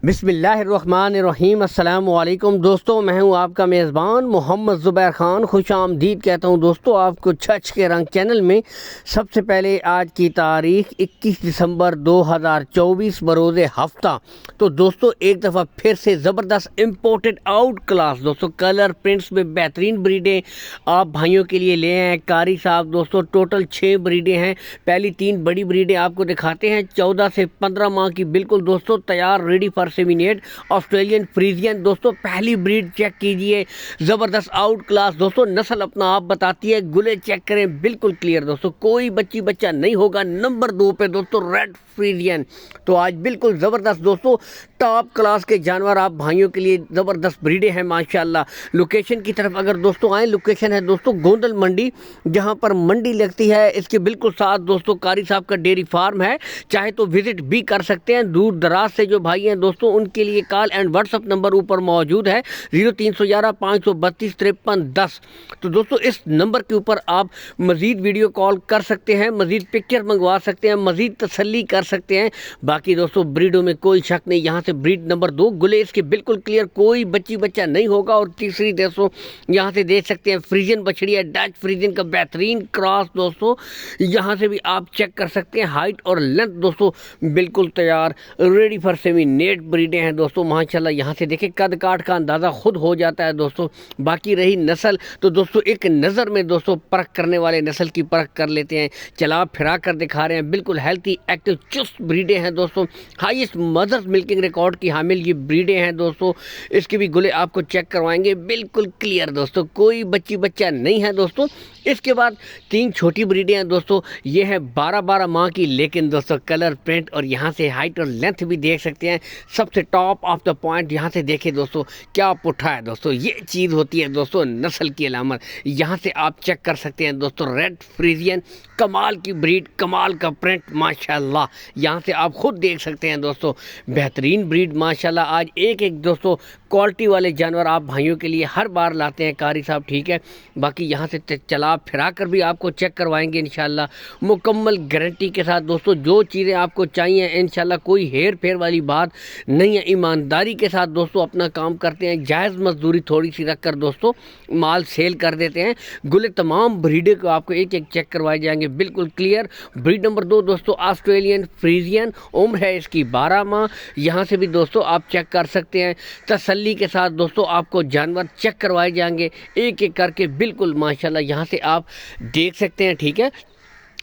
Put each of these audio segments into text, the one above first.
बिस्मिल्लाहिर्रहमानिर्रहीम। अस्सलाम वालेकुम दोस्तों, मैं हूं आपका मेज़बान मोहम्मद ज़ुबैर ख़ान। खुश आमदीद कहता हूं दोस्तों आपको छछ के रंग चैनल में। सबसे पहले आज की तारीख़ 21 दिसंबर 2024 बरोज़े हफ्ता। तो दोस्तों एक दफ़ा फिर से ज़बरदस्त इम्पोर्टेड आउट क्लास दोस्तों कलर प्रिंट्स में बेहतरीन ब्रीडें आप भाइयों के लिए ले आए कारी साहब। दोस्तों टोटल 6 ब्रीडें हैं। पहली 3 बड़ी ब्रीडें आपको दिखाते हैं, 14 से 15 माह की, बिल्कुल दोस्तों तैयार, रेडी फॉर सेमिनेट ऑस्ट्रेलियन फ्रीजियन। दोस्तों पहली ब्रीड चेक कीजिए, ज़बरदस्त आउट क्लास दोस्तों, नस्ल अपना आप बताती है। गुले चेक करें, बिल्कुल क्लियर दोस्तों, कोई बच्चा नहीं होगा। नंबर 2 पे दोस्तों रेड फ्रीजियन। तो आज बिल्कुल ज़बरदस्त दोस्तों टॉप क्लास के जानवर आप भाइयों के लिए ज़बरदस्त ब्रीडें हैं माशाल्लाह। लोकेशन की तरफ अगर दोस्तों आए, लोकेशन है दोस्तों गोंदल मंडी, जहां पर मंडी लगती है इसके बिल्कुल साथ दोस्तों कारी साहब का डेयरी फार्म है। चाहे तो विजिट भी कर सकते हैं। दूर दराज से जो भाई हैं दोस्तों उनके लिए कॉल एंड व्हाट्सअप नंबर ऊपर मौजूद है 0311 532 5310। तो दोस्तों इस नंबर के ऊपर आप मज़ीद वीडियो कॉल कर सकते हैं, मज़ीद पिक्चर मंगवा सकते हैं, मज़ीद तसल्ली कर सकते हैं। बाकी दोस्तों ब्रीडों में कोई शक नहीं। यहाँ से ब्रीड नंबर 2 गुले इसके बिल्कुल क्लियर, कोई बच्चा नहीं होगा। और तीसरी दोस्तों यहाँ से देख सकते हैं फ्रीजियन बछड़ी है, डच फ्रीजियन का बेहतरीन क्रॉस दोस्तों, यहाँ से भी आप चेक कर सकते हैं। हाइट और लेंथ दोस्तों बिल्कुल तैयार, रेडी फॉर सेमिनेट ब्रीडें हैं दोस्तों माशाल्लाह। यहाँ से देखें कद काठ का अंदाज़ा खुद हो जाता है दोस्तों। बाकी रही नस्ल तो दोस्तों एक नज़र में दोस्तों परख करने वाले नस्ल की परख कर लेते हैं। चला फिरा कर दिखा रहे हैं, बिल्कुल हेल्थी एक्टिव चुस्त ब्रीडें हैं दोस्तों। हाईएस्ट मदर्स मिल्किंग रिकॉर्ड की हामिल ये ब्रीडें हैं दोस्तों। इसके भी गुले आपको चेक करवाएंगे, बिल्कुल क्लियर दोस्तों, कोई बच्चा नहीं है दोस्तों। इसके बाद 3 छोटी ब्रीडें हैं दोस्तों, ये है 12 माह की, लेकिन दोस्तों कलर प्रिंट और यहाँ से हाइट और लेंथ भी देख सकते हैं। सबसे टॉप ऑफ द पॉइंट यहाँ से देखें दोस्तों क्या पुट्ठा है दोस्तों, ये चीज़ होती है दोस्तों नस्ल की अलामत। यहाँ से आप चेक कर सकते हैं दोस्तों रेड फ्रीजियन, कमाल की ब्रीड, कमाल का प्रिंट माशाल्लाह। यहाँ से आप खुद देख सकते हैं दोस्तों बेहतरीन ब्रीड माशाल्लाह। आज एक दोस्तों क्वालिटी वाले जानवर आप भाइयों के लिए हर बार लाते हैं कारी साहब, ठीक है। बाकी यहाँ से चला फिरा कर भी आपको चेक करवाएंगे इंशाल्लाह, मुकम्मल गारंटी के साथ दोस्तों। जो चीज़ें आपको चाहिए इंशाल्लाह, कोई हेर फेर वाली बात नहीं है। ईमानदारी के साथ दोस्तों अपना काम करते हैं, जायज़ मजदूरी थोड़ी सी रख कर दोस्तों माल सेल कर देते हैं। गुले तमाम ब्रीडे को आपको एक चेक करवाए जाएंगे, बिल्कुल क्लियर। ब्रीड नंबर 2 दोस्तों ऑस्ट्रेलियन फ्रीजियन, उम्र है इसकी 12 माह। यहाँ से भी दोस्तों आप चेक कर सकते हैं। तसल्ली के साथ दोस्तों आपको जानवर चेक करवाए जाएंगे एक करके, बिल्कुल माशाल्लाह। यहाँ से आप देख सकते हैं, ठीक है।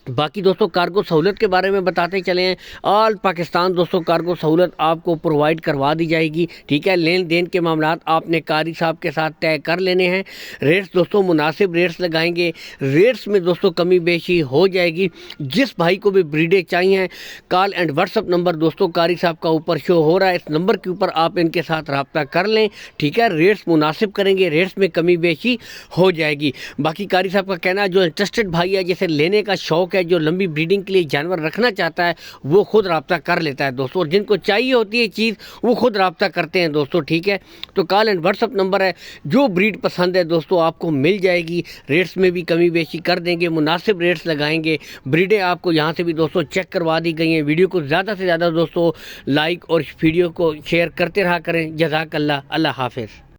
बाकी दोस्तों कार्गो सहूलत के बारे में बताते चले हैं। ऑल पाकिस्तान दोस्तों कार्गो सहूलत आपको प्रोवाइड करवा दी जाएगी, ठीक है। लेन देन के मामलात आपने कारी साहब के साथ तय कर लेने हैं। रेट्स दोस्तों मुनासिब रेट्स लगाएंगे, रेट्स में दोस्तों कमी बेशी हो जाएगी। जिस भाई को भी ब्रीडें चाहिए कॉल एंड व्हाट्सअप नंबर दोस्तों कारी साहब का ऊपर शो हो रहा है, इस नंबर के ऊपर आप इनके साथ रब्ता कर लें, ठीक है। रेट्स मुनासिब करेंगे, रेट्स में कमी बेशी हो जाएगी। बाकी कारी साहब का कहना है जो इंटरेस्टेड भाई है, जैसे लेने का शौक है, जो लंबी ब्रीडिंग के लिए जानवर रखना चाहता है, वो खुद रब्ता कर लेता है दोस्तों। और जिनको चाहिए होती है चीज़ वो खुद रब्ता करते हैं दोस्तों, ठीक है। तो कॉल एंड व्हाट्सअप नंबर है, जो ब्रीड पसंद है दोस्तों आपको मिल जाएगी। रेट्स में भी कमी बेशी कर देंगे, मुनासिब रेट्स लगाएंगे। ब्रीडें आपको यहाँ से भी दोस्तों चेक करवा दी गई हैं। वीडियो को ज़्यादा से ज़्यादा दोस्तों लाइक और वीडियो को शेयर करते रहा करें। जज़ाकल्लाह, अल्लाह हाफिज़।